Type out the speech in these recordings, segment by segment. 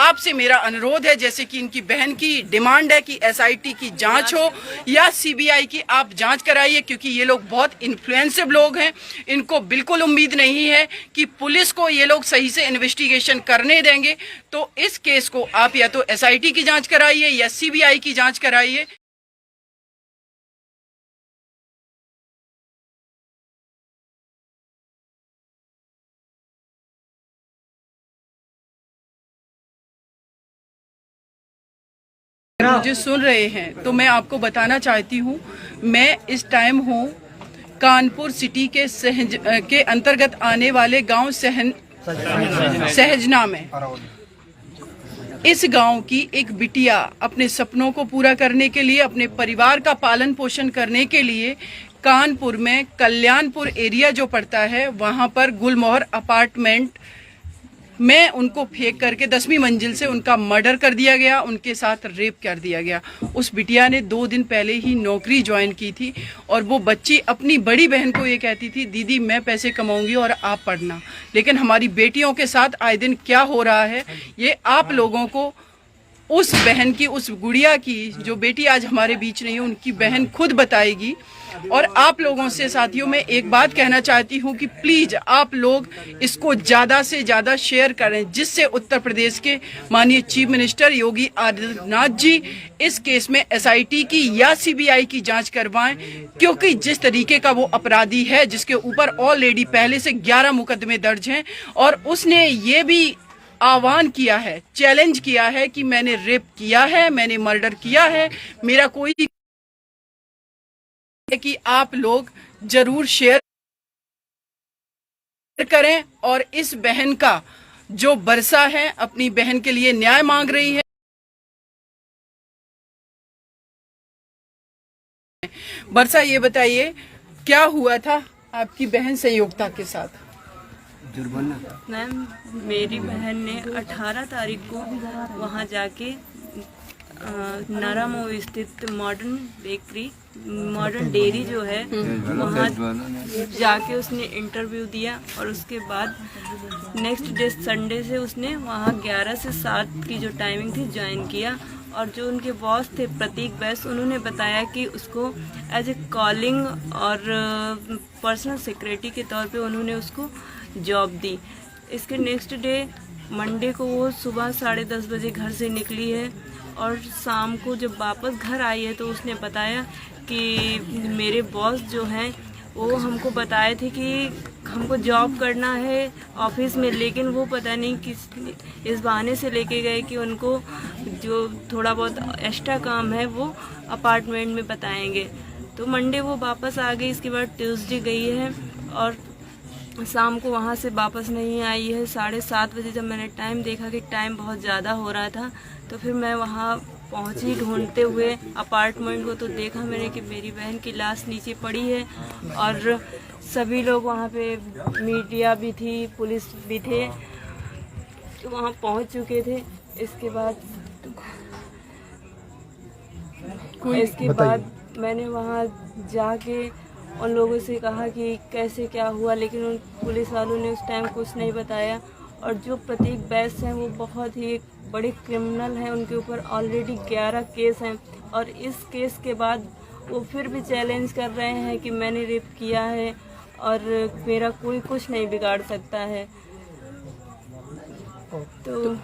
आपसे मेरा अनुरोध है, जैसे कि इनकी बहन की डिमांड है कि एसआईटी की जांच हो या सीबीआई की आप जांच कराइए, क्योंकि ये लोग बहुत इन्फ्लुएंसिव लोग हैं। इनको बिल्कुल उम्मीद नहीं है कि पुलिस को ये लोग सही से इन्वेस्टिगेशन करने देंगे। तो इस केस को आप या तो एसआईटी की जांच कराइए या सीबीआई की जांच कराइए। मुझे सुन रहे हैं तो मैं आपको बताना चाहती हूँ, मैं इस टाइम हूँ कानपुर सिटी के अंतर्गत आने वाले गांव सहजना में। इस गांव की एक बिटिया अपने सपनों को पूरा करने के लिए, अपने परिवार का पालन पोषण करने के लिए कानपुर में कल्याणपुर एरिया जो पड़ता है वहां पर गुलमोहर अपार्टमेंट में उनको फेंक करके 10वीं मंजिल से उनका मर्डर कर दिया गया, उनके साथ रेप कर दिया गया। उस बिटिया ने 2 दिन पहले ही नौकरी ज्वाइन की थी और वो बच्ची अपनी बड़ी बहन को ये कहती थी, दीदी मैं पैसे कमाऊंगी और आप पढ़ना। लेकिन हमारी बेटियों के साथ आए दिन क्या हो रहा है ये आप लोगों को, उस बहन की, उस गुड़िया की जो बेटी आज हमारे बीच नहीं है, उनकी बहन खुद बताएगी। और आप लोगों से साथियों मैं एक बात कहना चाहती हूं कि प्लीज आप लोग इसको ज्यादा से ज्यादा शेयर करें, जिससे उत्तर प्रदेश के माननीय चीफ मिनिस्टर योगी आदित्यनाथ जी इस केस में एसआईटी की या सीबीआई की जांच करवाएं। क्योंकि जिस तरीके का वो अपराधी है, जिसके ऊपर ऑलरेडी पहले से 11 मुकदमे दर्ज हैं, और उसने ये भी आह्वान किया है, चैलेंज किया है कि मैंने रेप किया है, मैंने मर्डर किया है, मेरा कोई है कि आप लोग जरूर शेयर करें। और इस बहन का जो बरसा है अपनी बहन के लिए न्याय मांग रही है। बरसा ये बताइए क्या हुआ था आपकी बहन संयोक्ता के साथ? मैम मेरी बहन ने 18 तारीख को वहाँ जाके नारामो स्थित मॉडर्न डेयरी जो है वहाँ जाके उसने इंटरव्यू दिया। और उसके बाद नेक्स्ट डे संडे से उसने वहाँ 11 से 7 की जो टाइमिंग थी ज्वाइन किया। और जो उनके बॉस थे प्रतीक बैस, उन्होंने बताया कि उसको एज ए कॉलिंग और पर्सनल सेक्रेटरी के तौर पे उन्होंने उसको जॉब दी। इसके नेक्स्ट डे मंडे को वो सुबह 10:30 बजे घर से निकली है और शाम को जब वापस घर आई है तो उसने बताया कि मेरे बॉस जो हैं वो हमको बताए थे कि हमको जॉब करना है ऑफिस में, लेकिन वो पता नहीं किस इस बहाने से लेके गए कि उनको जो थोड़ा बहुत एक्स्ट्रा काम है वो अपार्टमेंट में बताएंगे। तो मंडे वो वापस आ गई। इसके बाद ट्यूसडे गई है और शाम को वहाँ से वापस नहीं आई है। 7:30 बजे जब मैंने टाइम देखा कि टाइम बहुत ज़्यादा हो रहा था तो फिर मैं वहाँ पहुँची ढूंढते हुए अपार्टमेंट को। तो देखा मैंने कि मेरी बहन की लाश नीचे पड़ी है और सभी लोग वहाँ पे, मीडिया भी थी, पुलिस भी थे, तो वहाँ पहुँच चुके थे। इसके बाद मैंने वहाँ जाके उन लोगों से कहा कि कैसे क्या हुआ, लेकिन उन पुलिस वालों ने उस टाइम कुछ नहीं बताया। और जो प्रतीक बैस हैं वो बहुत ही बड़े क्रिमिनल हैं, उनके ऊपर ऑलरेडी 11 केस हैं। और इस केस के बाद वो फिर भी चैलेंज कर रहे हैं कि मैंने रेप किया है और मेरा कोई कुछ नहीं बिगाड़ सकता है। तो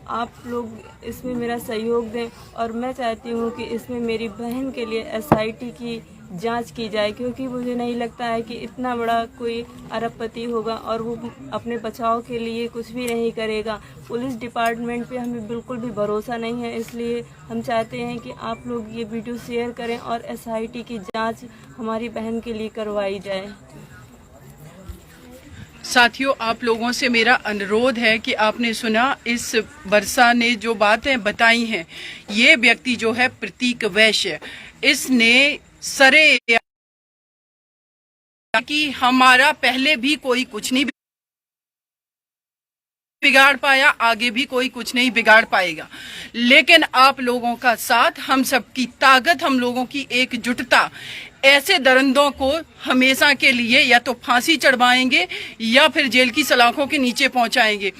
आप लोग इसमें मेरा सहयोग दें और मैं चाहती हूँ कि इसमें मेरी बहन के लिए एसआईटी की जांच की जाए, क्योंकि मुझे नहीं लगता है कि इतना बड़ा कोई अरबपति होगा और वो अपने बचाव के लिए कुछ भी नहीं करेगा। पुलिस डिपार्टमेंट पे हमें बिल्कुल भी भरोसा नहीं है, इसलिए हम चाहते हैं कि आप लोग ये वीडियो शेयर करें और एसआईटी की जांच हमारी बहन के लिए करवाई जाए। साथियों, आप लोगों से मेरा अनुरोध है कि आपने सुना इस बरसा ने जो बातें बताई हैं, ये व्यक्ति जो है प्रतीक वैश्य, इसने सरे कि हमारा पहले भी कोई कुछ नहीं बिगाड़ पाया, आगे भी कोई कुछ नहीं बिगाड़ पाएगा। लेकिन आप लोगों का साथ, हम सबकी ताकत, हम लोगों की एकजुटता ऐसे दरिंदों को हमेशा के लिए या तो फांसी चढ़वाएंगे या फिर जेल की सलाखों के नीचे पहुंचाएंगे।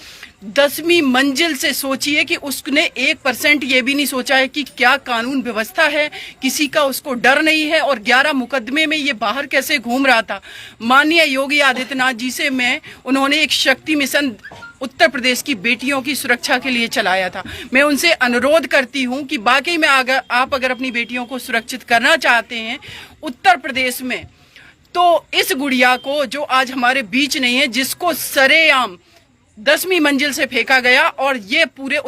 10वीं मंजिल से सोचिए कि उसने 1% ये भी नहीं सोचा है कि क्या कानून व्यवस्था है, किसी का उसको डर नहीं है, और 11 मुकदमे में ये बाहर कैसे घूम रहा था। माननीय योगी आदित्यनाथ जी से उन्होंने एक शक्ति मिशन उत्तर प्रदेश की बेटियों की सुरक्षा के लिए चलाया था। मैं उनसे अनुरोध करती हूं कि वाकई में आप अगर अपनी बेटियों को सुरक्षित करना चाहते हैं उत्तर प्रदेश में, तो इस गुड़िया को जो आज हमारे बीच नहीं है, जिसको सरेआम 10वीं मंजिल से फेंका गया, और ये पूरे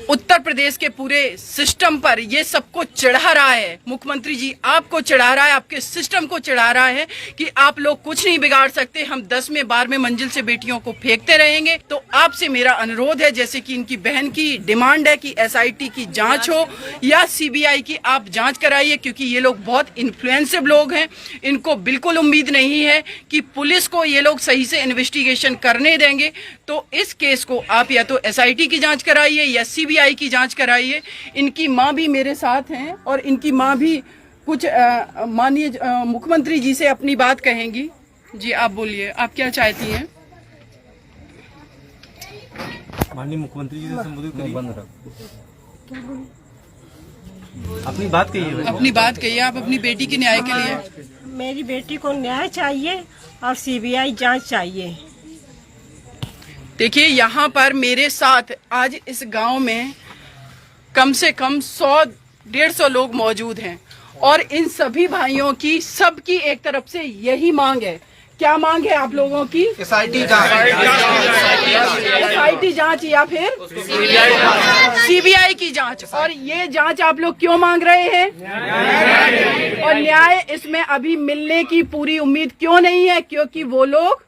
उत्तर प्रदेश के पूरे सिस्टम पर ये सबको चढ़ा रहा है। मुख्यमंत्री जी आपको चढ़ा रहा है, आपके सिस्टम को चढ़ा रहा है कि आप लोग कुछ नहीं बिगाड़ सकते, हम 10वें 12वें मंजिल से बेटियों को फेंकते रहेंगे। तो आपसे मेरा अनुरोध है, जैसे कि इनकी बहन की डिमांड है कि SIT की जांच हो या CBI की आप जांच कराइए, क्योंकि ये लोग बहुत इन्फ्लुएंसिव लोग हैं। इनको बिल्कुल उम्मीद नहीं है कि पुलिस को ये लोग सही से इन्वेस्टिगेशन करने देंगे। तो इस केस को आप या तो SIT की जांच कराइए या CBI की जांच कराइए। इनकी मां भी मेरे साथ हैं और इनकी मां भी कुछ माननीय मुख्यमंत्री जी से अपनी बात कहेंगी। जी आप बोलिए, आप क्या चाहती हैं? माननीय मुख्यमंत्री जी से संबोधित करिए। अपनी बात कहिए। अपनी बात कहिए आप अपनी बेटी के न्याय के लिए। मेरी बेटी को न्याय चाहिए और CBI जांच चाहिए। देखिए यहाँ पर मेरे साथ आज इस गांव में कम से कम 100-150 लोग मौजूद हैं, और इन सभी भाइयों की सबकी एक तरफ से यही मांग है। क्या मांग है आप लोगों की? SIT जांच या फिर CBI की जांच। और ये जांच आप लोग क्यों मांग रहे हैं? और न्याय इसमें अभी मिलने की पूरी उम्मीद क्यों नहीं है? क्योंकि वो लोग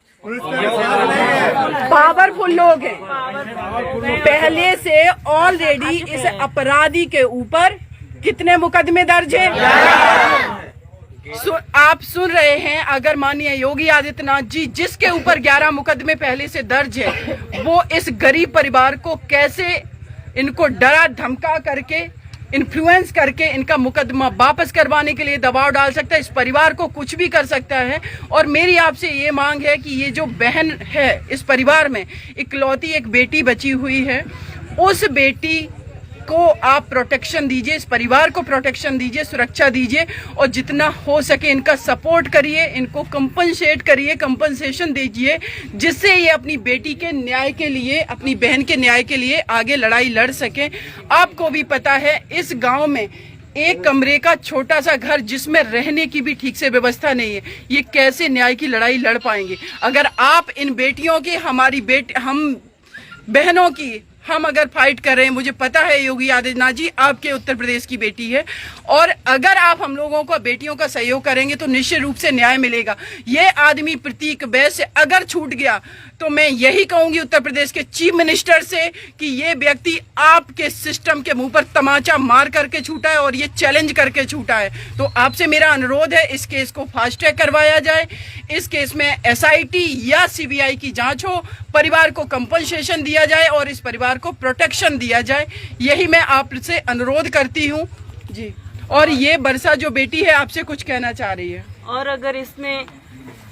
पावरफुल लोग हैं। पहले से ऑलरेडी इस अपराधी के ऊपर कितने मुकदमे दर्ज हैं? आप सुन रहे हैं, अगर माननीय योगी आदित्यनाथ जी जिसके ऊपर 11 मुकदमे पहले से दर्ज है, वो इस गरीब परिवार को कैसे इनको डरा धमका करके इन्फ्लुएंस करके इनका मुकदमा वापस करवाने के लिए दबाव डाल सकता है, इस परिवार को कुछ भी कर सकता है। और मेरी आपसे ये मांग है कि ये जो बहन है इस परिवार में इकलौती एक बेटी बची हुई है, उस बेटी को आप प्रोटेक्शन दीजिए, इस परिवार को प्रोटेक्शन दीजिए, सुरक्षा दीजिए, और जितना हो सके इनका सपोर्ट करिए, इनको कंपनसेट करिए, कंपनसेशन दीजिए, जिससे ये अपनी बेटी के न्याय के लिए, अपनी बहन के न्याय के लिए आगे लड़ाई लड़ सके। आपको भी पता है इस गांव में एक कमरे का छोटा सा घर जिसमें रहने की भी ठीक से व्यवस्था नहीं है, ये कैसे न्याय की लड़ाई लड़ पाएंगे? अगर आप इन बेटियों की, हम बहनों की हम अगर फाइट कर रहे हैं, मुझे पता है योगी आदित्यनाथ जी आपके उत्तर प्रदेश की बेटी है, और अगर आप हम लोगों को बेटियों का सहयोग करेंगे तो निश्चित रूप से न्याय मिलेगा। ये आदमी प्रतीक वैश्य अगर छूट गया तो मैं यही कहूंगी उत्तर प्रदेश के चीफ मिनिस्टर से कि ये व्यक्ति आपके सिस्टम के मुंह पर तमाचा मार करके छूटा है और ये चैलेंज करके छूटा है। तो आपसे मेरा अनुरोध है इस केस को फास्ट ट्रैक करवाया जाए, इस केस में SIT या CBI की जांच हो, परिवार को कंपनसेशन दिया जाए और इस परिवार को प्रोटेक्शन दिया जाए। यही मैं आपसे अनुरोध करती हूँ जी। और ये बरसा जो बेटी है आपसे कुछ कहना चाह रही है। और अगर इसमें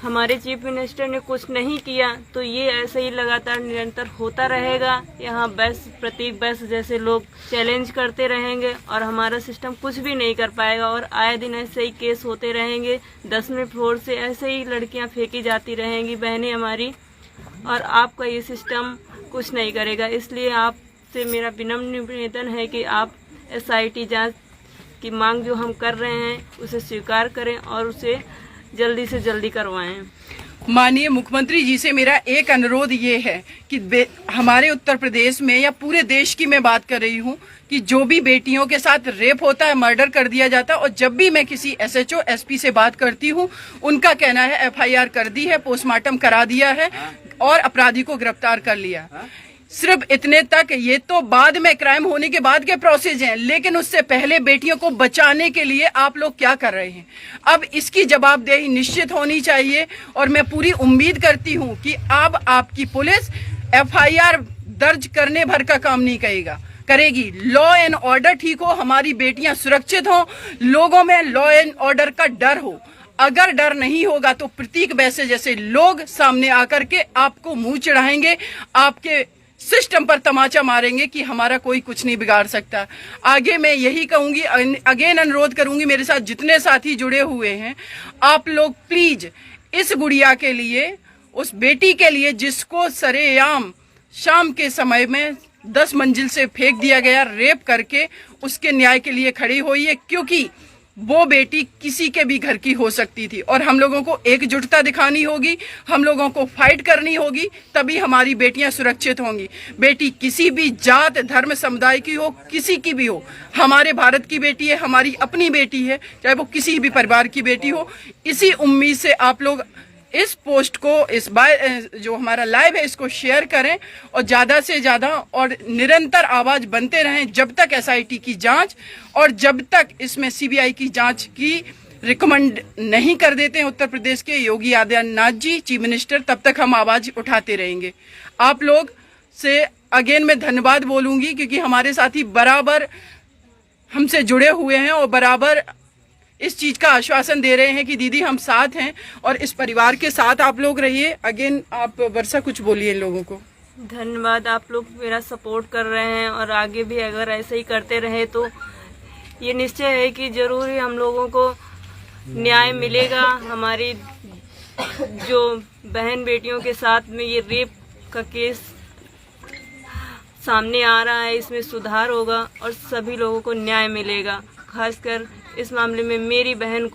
हमारे चीफ मिनिस्टर ने कुछ नहीं किया तो ये ऐसे ही लगातार निरंतर होता रहेगा। यहाँ प्रतीक बैस जैसे लोग चैलेंज करते रहेंगे और हमारा सिस्टम कुछ भी नहीं कर पाएगा, और आए दिन ऐसे ही केस होते रहेंगे। 10वें फ्लोर से ऐसे ही लड़कियाँ फेंकी जाती रहेंगी, बहनें हमारी, और आपका ये सिस्टम कुछ नहीं करेगा। इसलिए आपसे मेरा विनम्र निवेदन है कि आप SIT जांच की मांग जो हम कर रहे हैं उसे स्वीकार करें और उसे जल्दी से जल्दी करवाएं। माननीय मुख्यमंत्री जी से मेरा एक अनुरोध ये है कि हमारे उत्तर प्रदेश में या पूरे देश की मैं बात कर रही हूँ कि जो भी बेटियों के साथ रेप होता है, मर्डर कर दिया जाता है, और जब भी मैं किसी SHO SP से बात करती हूँ उनका कहना है FIR कर दी है, पोस्टमार्टम करा दिया है और अपराधी को गिरफ्तार कर लिया। सिर्फ इतने तक, ये तो बाद में क्राइम होने के बाद के प्रोसेस हैं, लेकिन उससे पहले बेटियों को बचाने के लिए आप लोग क्या कर रहे हैं? अब इसकी जवाबदेही निश्चित होनी चाहिए, और मैं पूरी उम्मीद करती हूं कि अब आपकी पुलिस FIR दर्ज करने भर का काम नहीं करेगी। लॉ एंड ऑर्डर ठीक हो, हमारी बेटियां सुरक्षित हो, लोगों में लॉ एंड ऑर्डर का डर हो। अगर डर नहीं होगा तो प्रतीक वैसे जैसे लोग सामने आकर के आपको मुंह चढ़ाएंगे, आपके सिस्टम पर तमाचा मारेंगे कि हमारा कोई कुछ नहीं बिगाड़ सकता। आगे मैं यही कहूंगी, अगेन अनुरोध करूंगी, मेरे साथ जितने साथी जुड़े हुए हैं, आप लोग प्लीज इस गुड़िया के लिए, उस बेटी के लिए जिसको सरेआम शाम के समय में 10 मंजिल से फेंक दिया गया, रेप करके, उसके न्याय के लिए खड़ी होइए, क्योंकि वो बेटी किसी के भी घर की हो सकती थी। और हम लोगों को एकजुटता दिखानी होगी, हम लोगों को फाइट करनी होगी, तभी हमारी बेटियां सुरक्षित होंगी। बेटी किसी भी जात, धर्म, समुदाय की हो, किसी की भी हो, हमारे भारत की बेटी है, हमारी अपनी बेटी है, चाहे वो किसी भी परिवार की बेटी हो। इसी उम्मीद से आप लोग इस पोस्ट को, जो हमारा लाइव है, इसको शेयर करें और ज़्यादा से ज़्यादा और निरंतर आवाज़ बनते रहें जब तक SIT की जांच और जब तक इसमें CBI की जांच की रिकमेंड नहीं कर देते हैं उत्तर प्रदेश के योगी आदित्यनाथ जी, चीफ मिनिस्टर, तब तक हम आवाज़ उठाते रहेंगे। आप लोग से अगेन मैं धन्यवाद बोलूँगी, क्योंकि हमारे साथी बराबर हमसे जुड़े हुए हैं और बराबर इस चीज का आश्वासन दे रहे हैं कि दीदी हम साथ हैं और इस परिवार के साथ आप लोग रहिए। अगेन आप वर्षा कुछ बोलिए इन लोगों को। धन्यवाद, आप लोग मेरा सपोर्ट कर रहे हैं और आगे भी अगर ऐसे ही करते रहे तो ये निश्चय है कि जरूर ही हम लोगों को न्याय मिलेगा। हमारी जो बहन बेटियों के साथ में ये रेप का केस सामने आ रहा है, इसमें सुधार होगा और सभी लोगों को न्याय मिलेगा। खासकर इस मामले में मेरी बहन को